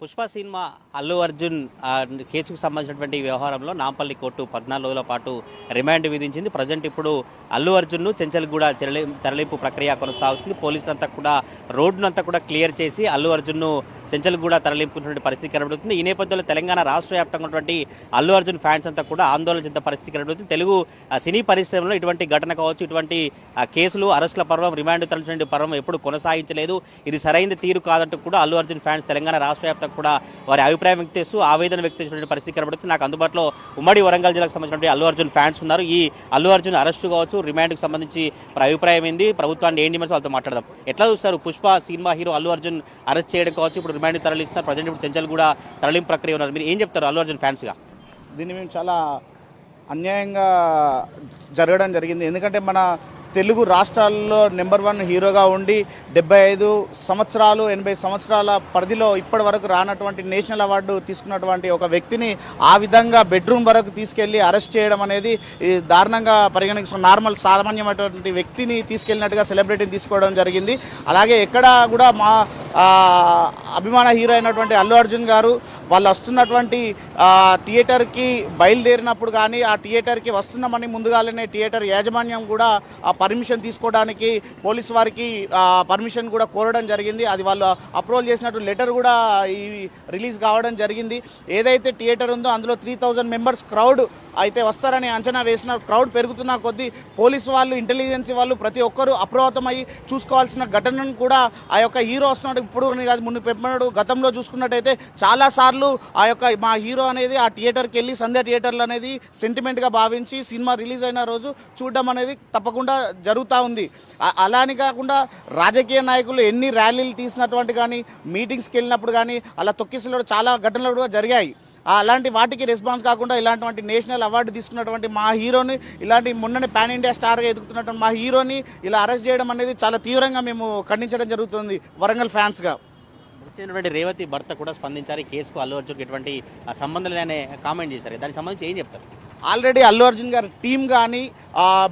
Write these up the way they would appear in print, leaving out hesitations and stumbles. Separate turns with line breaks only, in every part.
Pushpa cinema Allu Arjun కేసుకు సంబంధించినటువంటి వ్యవహారంలో నాంపల్లి కోర్టు 14 రోజుల పాటు రిమాండ్ విధించింది. ప్రజెంట్ ఇప్పుడు అల్లు అర్జున్ను చెంచల్గూడ తరలింపు ప్రక్రియ కొనసాగుతుంది. పోలీసులంతా కూడా రోడ్డునంతా కూడా క్లియర్ చేసి అల్లు అర్జున్ను చెంచల్గూడ తరలింపుతున్న పరిస్థితి కనబడుతుంది. ఈ నేపథ్యంలో తెలంగాణ రాష్ట్ర వ్యాప్తంగా ఉన్నటువంటి అల్లు అర్జున్ ఫ్యాన్స్ అంతా కూడా ఆందోళన చెందిన పరిస్థితి కనబడుతుంది. తెలుగు సినీ పరిశ్రమలో ఇటువంటి ఘటన కావచ్చు, ఇటువంటి కేసులు, అరెస్టుల పర్వం, రిమాండ్ తరలించిన పర్వం ఎప్పుడు కొనసాగించలేదు. ఇది సరైన తీరు కాదంటూ కూడా అల్లు అర్జున్ ఫ్యాన్స్ తెలంగాణ రాష్ట్ర వ్యాప్తంగా కూడా వారి అభిప్రాయం వ్యక్తం చేస్తూ ఆవేదన వ్యక్తం చేసిన పరిస్థితి కనబడుతుంది. నాకు అందుబాటులో ఉమ్మడి వరంగల్ జిల్లాకు సంబంధించిన అల్లు అర్జున్ ఫ్యాన్స్ ఉన్నారు. ఈ అల్లు అర్జున్ అరెస్టు కావచ్చు, రిమాండ్కి సంబంధించి అభిప్రాయం ఏంది, ప్రభుత్వాన్ని ఏంటి మరి వాళ్ళతో మాట్లాడదాం. ఎట్లా చూస్తారు Pushpa cinema hero Allu Arjun arrest చేయడం కావచ్చు, ఇప్పుడు రిమాండ్ తరలిస్తున్నారు, ప్రజెంట్ ఇప్పుడు చెంచల్గూడ తరలింపు ప్రక్రియ ఉన్నారు. మీరు ఏం చెప్తారు అల్లు అర్జున్ ఫ్యాన్స్గా?
దీన్ని మేము చాలా అన్యాయంగా జరగడం జరిగింది. ఎందుకంటే మన తెలుగు రాష్ట్రాల్లో నెంబర్ 1 హీరోగా ఉండి 75 సంవత్సరాలు 80 సంవత్సరాల పరిధిలో ఇప్పటి వరకు రానటువంటి నేషనల్ అవార్డు తీసుకున్నటువంటి ఒక వ్యక్తిని ఆ విధంగా బెడ్రూమ్ వరకు తీసుకెళ్లి అరెస్ట్ చేయడం అనేది దారుణంగా పరిగణిస్తున్న నార్మల్ సామాన్యమైనటువంటి వ్యక్తిని తీసుకెళ్ళినట్టుగా సెలబ్రిటీని తీసుకోవడం జరిగింది. అలాగే ఎక్కడ కూడా మా అభిమాన హీరో అయినటువంటి అల్లు అర్జున్ గారు వాళ్ళు వస్తున్నటువంటి థియేటర్కి బయలుదేరినప్పుడు కానీ ఆ థియేటర్కి వస్తున్నామని ముందుగానే థియేటర్ యాజమాన్యం కూడా ఆ పర్మిషన్ తీసుకోవడానికి పోలీసు వారికి పర్మిషన్ కూడా కోరడం జరిగింది. అది వాళ్ళు అప్రూవల్ చేసినట్టు లెటర్ కూడా రిలీజ్ కావడం జరిగింది. ఏదైతే థియేటర్ ఉందో అందులో 3000 మెంబర్స్ క్రౌడ్ అయితే వస్తారని అంచనా వేసిన క్రౌడ్ పెరుగుతున్న కొద్దీ పోలీసు వాళ్ళు, ఇంటెలిజెన్స్ వాళ్ళు ప్రతి ఒక్కరూ అప్రమత్తమై చూసుకోవాల్సిన ఘటనను కూడా ఆ యొక్క హీరో వస్తున్నాడు ఇప్పుడు కాదు ముందు పెంపడు గతంలో చూసుకున్నట్టయితే చాలాసార్లు ఆ యొక్క మా హీరో అనేది ఆ థియేటర్కి వెళ్ళి సంధ్య థియేటర్లు అనేది సెంటిమెంట్గా భావించి సినిమా రిలీజ్ అయిన రోజు చూడడం అనేది తప్పకుండా జరుగుతూ ఉంది. అలానే కాకుండా రాజకీయ నాయకులు ఎన్ని ర్యాలీలు తీసినటువంటి కానీ మీటింగ్స్కి వెళ్ళినప్పుడు కానీ అలా తొక్కిసలో చాలా ఘటనలు కూడా జరిగాయి. అలాంటి వాటికి రెస్పాన్స్ కాకుండా ఇలాంటి నేషనల్ అవార్డు తీసుకున్నటువంటి మా హీరోని, ఇలాంటి మొన్ననే పాన్ ఇండియా స్టార్గా ఎదుగుతున్నటువంటి మా హీరోని ఇలా అరెస్ట్ చేయడం అనేది చాలా తీవ్రంగా మేము ఖండించడం జరుగుతుంది వరంగల్ ఫ్యాన్స్గా.
రేవతి భర్త కూడా స్పందించారు. ఈ కేసుకు అల్లు అర్జున్కి ఎటువంటి సంబంధం లేని కామెంట్ చేశారు. దానికి సంబంధించి ఏం చెప్తారు?
ఆల్రెడీ అల్లు అర్జున్ గారి టీం కానీ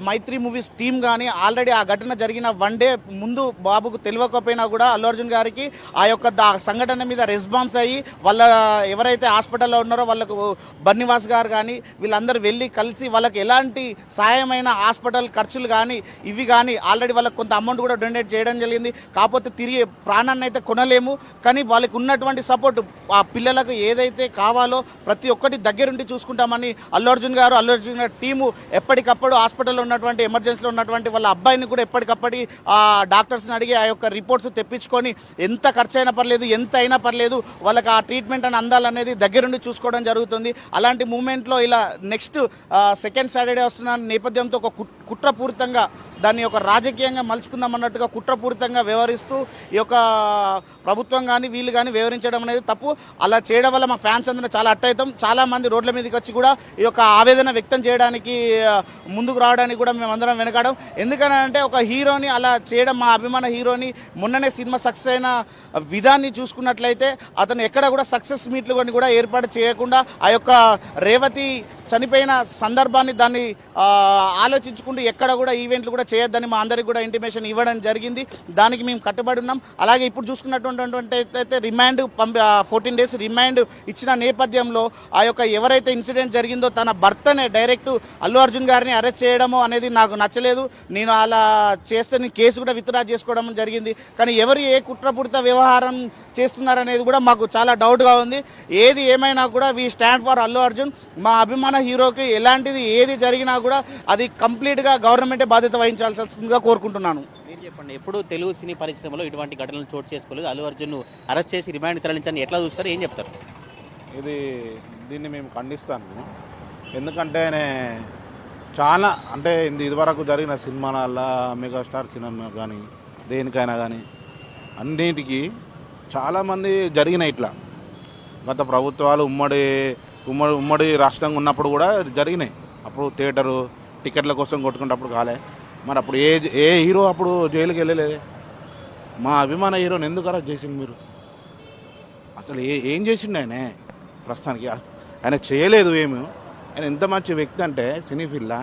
మైత్రి మూవీస్ టీం కానీ ఆల్రెడీ ఆ ఘటన జరిగిన 1 డే ముందు బాబుకు తెలియకపోయినా కూడా అల్లు అర్జున్ గారికి ఆ యొక్క సంఘటన మీద రెస్పాన్స్ అయ్యి వాళ్ళ ఎవరైతే హాస్పిటల్లో ఉన్నారో వాళ్ళకు బన్నివాస్ గారు కానీ వీళ్ళందరూ వెళ్ళి కలిసి వాళ్ళకి ఎలాంటి సాయమైన హాస్పిటల్ ఖర్చులు కానీ ఇవి కానీ ఆల్రెడీ వాళ్ళకి కొంత అమౌంట్ కూడా డొనేట్ చేయడం జరిగింది. కాకపోతే తిరిగి ప్రాణాన్ని అయితే కొనలేము, కానీ వాళ్ళకి ఉన్నటువంటి సపోర్ట్ ఆ పిల్లలకు ఏదైతే కావాలో ప్రతి ఒక్కటి దగ్గరుండి చూసుకుంటామని అల్లు అర్జున్ గారి టీము ఎప్పటికప్పుడు హాస్పిటల్లో ఉన్నటువంటి ఎమర్జెన్సీలో ఉన్నటువంటి వాళ్ళ అబ్బాయిని కూడా ఎప్పటికప్పటి డాక్టర్స్ని అడిగి ఆ యొక్క రిపోర్ట్స్ తెప్పించుకొని ఎంత ఖర్చు అయినా పర్లేదు, ఎంత అయినా పర్లేదు వాళ్ళకి ఆ ట్రీట్మెంట్ అని అందాలనేది దగ్గరుండి చూసుకోవడం జరుగుతుంది. అలాంటి మూమెంట్లో ఇలా నెక్స్ట్ సెకండ్ సాటర్డే వస్తున్న నేపథ్యంతో ఒక కుట్రపూరితంగా దాన్ని ఒక రాజకీయంగా మలుచుకుందాం అన్నట్టుగా కుట్రపూరితంగా వ్యవహరిస్తూ ఈ యొక్క ప్రభుత్వం కానీ వీళ్ళు కానీ వ్యవహరించడం అనేది తప్పు. అలా చేయడం వల్ల మా ఫ్యాన్స్ అందరూ చాలా అట్టయితాం. చాలామంది రోడ్ల మీదకి వచ్చి కూడా ఈ యొక్క ఆవేదన వ్యక్తం చేయడానికి ముందుకు రావడానికి కూడా మేమందరం వెనకాడం. ఎందుకనంటే ఒక హీరోని అలా చేయడం, మా అభిమాన హీరోని మొన్ననే సినిమా సక్సెస్ అయిన విధాన్ని చూసుకున్నట్లయితే అతను ఎక్కడ కూడా సక్సెస్ మీట్లు కూడా ఏర్పాటు చేయకుండా ఆ యొక్క రేవతి చనిపోయిన సందర్భాన్ని దాన్ని ఆలోచించుకుంటూ ఎక్కడ కూడా ఈవెంట్లు కూడా చేయొద్దని మా అందరికి కూడా ఇంటిమేషన్ ఇవ్వడం జరిగింది. దానికి మేము కట్టుబడి ఉన్నాం. అలాగే ఇప్పుడు చూసుకున్నటువంటి అయితే రిమాండ్ 14 days రిమాండ్ ఇచ్చిన నేపథ్యంలో ఆ యొక్క ఎవరైతే ఇన్సిడెంట్ జరిగిందో తన భర్తనే డైరెక్ట్ అల్లు అర్జున్ గారిని అరెస్ట్ చేయడము అనేది నాకు నచ్చలేదు. నేను అలా చేస్తే నేను కేసు కూడా విత్డ్రా చేసుకోవడం జరిగింది. కానీ ఎవరు ఏ కుట్రపూరిత వ్యవహారం చేస్తున్నారనేది కూడా మాకు చాలా డౌట్గా ఉంది. ఏది ఏమైనా కూడా we stand for Allu Arjun. మా అభిమాన హీరోకి ఎలాంటిది ఏది జరిగినా కూడా అది కంప్లీట్గా గవర్నమెంటే బాధ్యత వహించాల్సిందిగా కోరుకుంటున్నాను.
మీరు చెప్పండి, ఎప్పుడు తెలుగు సినీ పరిశ్రమలో ఇటువంటి ఘటనలు చోటు చేసుకోలేదు. అల్లు అర్జున్ అరెస్ట్ చేసి రిమాండ్ తరలించని ఎట్లా చూస్తారు, ఏం చెప్తారు?
దీన్ని మేము ఖండిస్తాను. ఎందుకంటే చాలా అంటే ఇదివరకు జరిగిన సినిమాల మెగాస్టార్ సినిమా కానీ దేనికైనా కానీ అన్నిటికీ చాలామంది జరిగినాయి ఇట్లా. గత ప్రభుత్వాలు ఉమ్మడి రాష్ట్రంగా ఉన్నప్పుడు కూడా జరిగినాయి. అప్పుడు థియేటరు టికెట్ల కోసం కొట్టుకున్నప్పుడు కాలే. మరి అప్పుడు ఏ హీరో అప్పుడు జైలుకి వెళ్ళలేదే. మా అభిమాన హీరోని ఎందుకు అరెస్ట్ చేసింది మీరు? అసలు ఏం చేసిండు ఆయన? ప్రస్తుతానికి ఆయన చేయలేదు ఏమి. ఆయన ఎంత మంచి వ్యక్తి అంటే సినీ ఫీల్డ్లో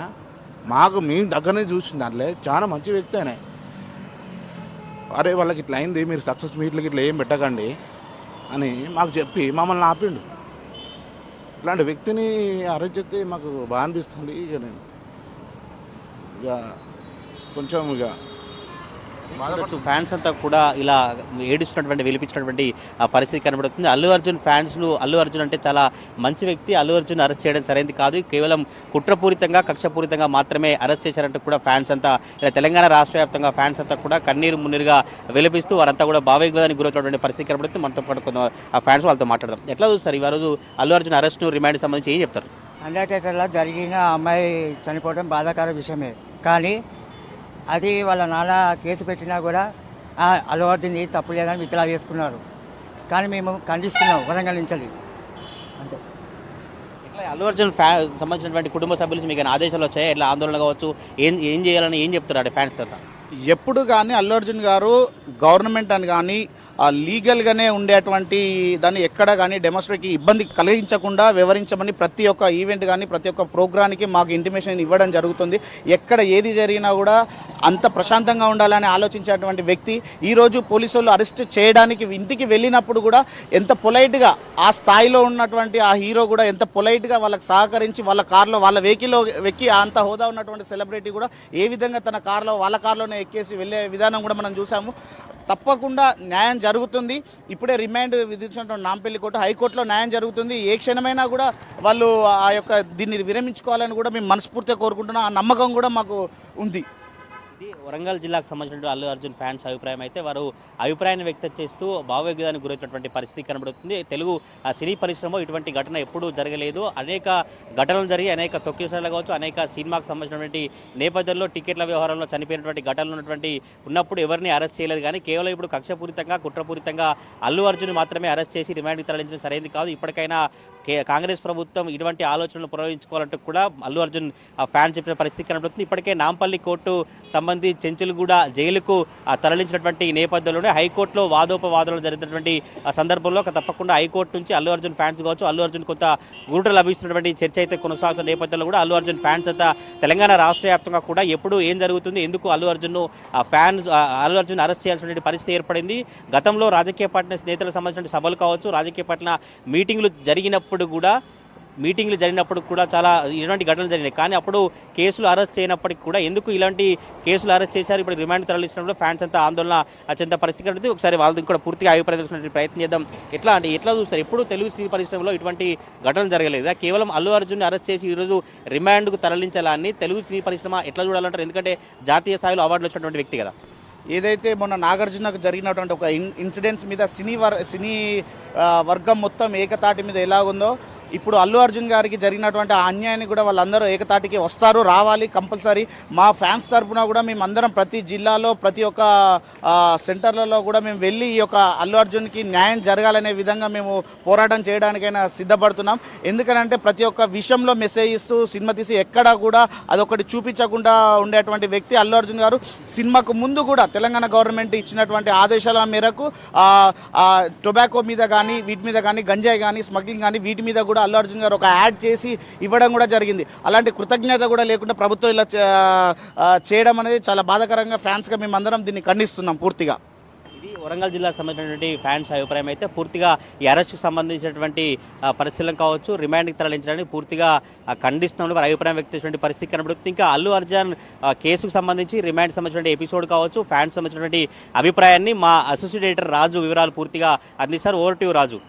మాకు మీ దగ్గరనే చూసిన దాంట్లో చాలా మంచి వ్యక్తి ఆయన. అరే వాళ్ళకి ఇట్లా అయింది, మీరు సక్సెస్ మీట్లకి ఇట్లా ఏం పెట్టకండి, అని మాకు చెప్పి మమ్మల్ని ఆపిండు. ఇట్లాంటి వ్యక్తిని అరెస్ట్ చేస్తే మాకు బాగా అనిపిస్తుంది. ఇక నేను ఇక కొంచెం ఇక
ఫ్యాన్స్ అంతా కూడా ఇలా ఏడుస్తున్నటువంటి విలిపించినటువంటి పరిస్థితి కనబడుతుంది. అల్లు అర్జున్ అంటే చాలా మంచి వ్యక్తి. అల్లు అర్జున్ అరెస్ట్ చేయడం సరైనది కాదు, కేవలం కుట్రపూరితంగా కక్షపూరితంగా మాత్రమే అరెస్ట్ చేశారంటూ కూడా ఫ్యాన్స్ అంతా ఇలా తెలంగాణ రాష్ట్ర వ్యాప్తంగా ఫ్యాన్స్ అంతా కూడా కన్నీరు మున్నీరుగా విలపిస్తూ వారంతా కూడా భావోద్వేగానికి గురవుతున్నటువంటి పరిస్థితి కనబడుతుంది. మనతో పాటు కొంత ఆ ఫ్యాన్స్ వాళ్ళతో మాట్లాడదాం. ఎట్లా చూస్తారు ఈ రోజు అల్లు అర్జున్ అరెస్ట్ను రిమాండ్ సంబంధించి ఏం చెప్తారు?
అండర్టేకర్లో జరిగిన అమ్మాయి చనిపోవడం బాధాకర విషయమే, కానీ అది వాళ్ళ నాన్న కేసు పెట్టినా కూడా అల్లు అర్జున్ ఏది తప్పు లేదని విత్డ్రా చేసుకున్నారు. కానీ మేము ఖండిస్తున్నాం వరంగల్ నుంచి అంతే.
ఇట్లా అల్లు అర్జున్ సంబంధించినటువంటి కుటుంబ సభ్యుల నుంచి మీకు ఆదేశాలు వచ్చాయి, ఇట్లా ఆందోళన కావచ్చు, ఏం చేయాలని ఏం చెప్తారు ఫ్యాన్స్ తర్వాత?
ఎప్పుడు కానీ అల్లు అర్జున్ గారు గవర్నమెంట్ అని కానీ లీగల్గానే ఉండేటువంటి దాన్ని ఎక్కడ కానీ డెమోన్స్ట్రేట్కి ఇబ్బంది కలిగించకుండా వివరించమని ప్రతి ఒక్క ఈవెంట్ కానీ ప్రతి ఒక్క ప్రోగ్రామ్కి మాకు ఇంటిమేషన్ ఇవ్వడం జరుగుతుంది. ఎక్కడ ఏది జరిగినా కూడా అంత ప్రశాంతంగా ఉండాలని ఆలోచించేటువంటి వ్యక్తి ఈరోజు పోలీసు వాళ్ళు అరెస్ట్ చేయడానికి ఇంటికి వెళ్ళినప్పుడు కూడా ఎంత పొలైట్గా ఆ స్థాయిలో ఉన్నటువంటి ఆ హీరో కూడా ఎంత పొలైట్గా వాళ్ళకి సహకరించి వాళ్ళ కార్లో వాళ్ళ వెహికల్లో ఎక్కి అంత హోదా ఉన్నటువంటి సెలబ్రిటీ కూడా ఏ విధంగా తన కార్లో వాళ్ళ కార్లోనే ఎక్కేసి వెళ్ళే విధానం కూడా మనం చూసాము. తప్పకుండా న్యాయం జరుగుతుంది. ఇప్పుడే రిమాండ్ విధించినటువంటి నాంపల్లి కోర్టు హైకోర్టులో న్యాయం జరుగుతుంది. ఏ క్షణమైనా కూడా వాళ్ళు ఆ యొక్క దీన్ని విరమించుకోవాలని కూడా మేము మనస్ఫూర్తిగా కోరుకుంటున్నాం. ఆ నమ్మకం కూడా మాకు ఉంది.
ఇది వరంగల్ జిల్లాకు సంబంధించిన అల్లు అర్జున్ ఫ్యాన్స్ అభిప్రాయం. అయితే వారు అభిప్రాయాన్ని వ్యక్తం చేస్తూ భావోద్వేగానికి గురైనటువంటి పరిస్థితి కనబడుతుంది. తెలుగు సినీ పరిశ్రమ ఇటువంటి ఘటన ఎప్పుడూ జరగలేదు. అనేక ఘటనలు జరిగి అనేక తొక్కిసలాలు కావచ్చు, అనేక సినిమాకు సంబంధించినటువంటి నేపథ్యంలో టికెట్ల వ్యవహారంలో చనిపోయినటువంటి ఘటనలు ఉన్నప్పుడు ఎవరిని అరెస్ట్ చేయలేదు. కానీ కేవలం ఇప్పుడు కక్షపూరితంగా కుట్రపూరితంగా అల్లు అర్జున్ మాత్రమే అరెస్ట్ చేసి రిమాండ్కి తరలించడం సరైనది కాదు. ఇప్పటికైనా కాంగ్రెస్ ప్రభుత్వం ఇటువంటి ఆలోచనలు పునరుద్ధరించుకోవాలంటూ కూడా అల్లు అర్జున్ ఫ్యాన్ చెప్పిన పరిస్థితి కనబడుతుంది. ఇప్పటికే నాంపల్లి కోర్టు సంబంధించి చెంచులగూడ జైలుకు తరలించినటువంటి నేపథ్యంలోనే హైకోర్టులో వాదోపవాదనలు జరిగినటువంటి సందర్భంలో తప్పకుండా హైకోర్టు నుంచి అల్లు అర్జున్ ఫ్యాన్స్ కావచ్చు, అల్లు అర్జున్ కొంత ఊరట లభిస్తున్నటువంటి చర్చ అయితే కొనసాగుతున్న నేపథ్యంలో కూడా అల్లు అర్జున్ ఫ్యాన్స్ అంతా తెలంగాణ రాష్ట్ర వ్యాప్తంగా కూడా ఎప్పుడు ఏం జరుగుతుంది, ఎందుకు అల్లు అర్జున్ అరెస్ట్ చేయాల్సిన పరిస్థితి ఏర్పడింది. గతంలో రాజకీయ పార్టీ నేతలకు సంబంధించిన సభలు కావచ్చు, రాజకీయ పార్టీ మీటింగ్లు జరిగినప్పుడు కూడా చాలా ఇలాంటి ఘటనలు జరిగినాయి. కానీ అప్పుడు కేసులు అరెస్ట్ చేయనప్పటికీ కూడా ఎందుకు ఇలాంటి కేసులు అరెస్ట్ చేశారు, ఇప్పుడు రిమాండ్ తరలించినప్పుడు ఫ్యాన్స్ అంతా ఆందోళన చెందే పరిస్థితి ఉంటుంది. ఒకసారి వాళ్ళకి కూడా పూర్తిగా అభిప్రాయం తెలుసుకునే ప్రయత్నం చేద్దాం. ఎట్లా చూస్తారు? ఎప్పుడు తెలుగు సినీ పరిశ్రమలో ఇటువంటి ఘటనలు జరగలేదు. కేవలం అల్లు అర్జున్ అరెస్ట్ చేసి ఈరోజు రిమాండ్కు తరలించాలని తెలుగు సినీ పరిశ్రమ ఎట్లా చూడాలంటారు? ఎందుకంటే జాతీయ స్థాయిలో అవార్డులు వచ్చినటువంటి వ్యక్తి కదా.
ఏదైతే మొన్న నాగార్జునకు జరిగినటువంటి ఒక ఇన్సిడెంట్స్ మీద సినీ వర్గం మొత్తం ఏకతాటి మీద ఎలాగుందో ఇప్పుడు అల్లు అర్జున్ గారికి జరిగినటువంటి ఆ అన్యాయాన్ని కూడా వాళ్ళందరూ ఏకతాటికి రావాలి కంపల్సరీ. మా ఫ్యాన్స్ తరఫున కూడా మేమందరం ప్రతి జిల్లాలో ప్రతి ఒక్క సెంటర్లలో కూడా మేము వెళ్ళి ఈ యొక్క అల్లు అర్జున్కి న్యాయం జరగాలనే విధంగా మేము పోరాటం చేయడానికైనా సిద్ధపడుతున్నాం. ఎందుకంటే ప్రతి ఒక్క విషయంలో మెసేజ్ ఇస్తూ సినిమా తీసి ఎక్కడా కూడా అదొకటి చూపించకుండా ఉండేటువంటి వ్యక్తి అల్లు అర్జున్ గారు. సినిమాకు ముందు కూడా తెలంగాణ గవర్నమెంట్ ఇచ్చినటువంటి ఆదేశాల మేరకు టొబాకో మీద కానీ వీటి మీద కానీ గంజాయి కానీ స్మగ్లింగ్ కానీ వీటి మీద కూడా అల్లు అర్జున్ గారు ఒక యాడ్ చేసి ఇవ్వడం కూడా జరిగింది. అలాంటి కృతజ్ఞత కూడా లేకుండా ప్రభుత్వం ఇలా చేయడం అనేది చాలా బాధాకరంగా ఫ్యాన్స్గా మేమందరం దీన్ని ఖండిస్తున్నాం పూర్తిగా.
ఇది వరంగల్ జిల్లాకు సంబంధించినటువంటి ఫ్యాన్స్ అభిప్రాయం. అయితే పూర్తిగా ఈ అరెస్ట్కి సంబంధించినటువంటి పరిశీలన కావచ్చు, రిమాండ్కి తరలించడానికి పూర్తిగా ఖండిస్తున్నాం వారి అభిప్రాయం వ్యక్తం చేసినటువంటి పరిస్థితి కనబడుతుంది. ఇంకా అల్లు అర్జున్ కేసుకు సంబంధించి రిమాండ్కి సంబంధించినటువంటి ఎపిసోడ్ కావచ్చు, ఫ్యాన్స్ సంబంధించినటువంటి అభిప్రాయాన్ని మా అసోసియేట్ ఎడిటర్ రాజు వివరాలు పూర్తిగా అందిస్తారు. Over to Raju.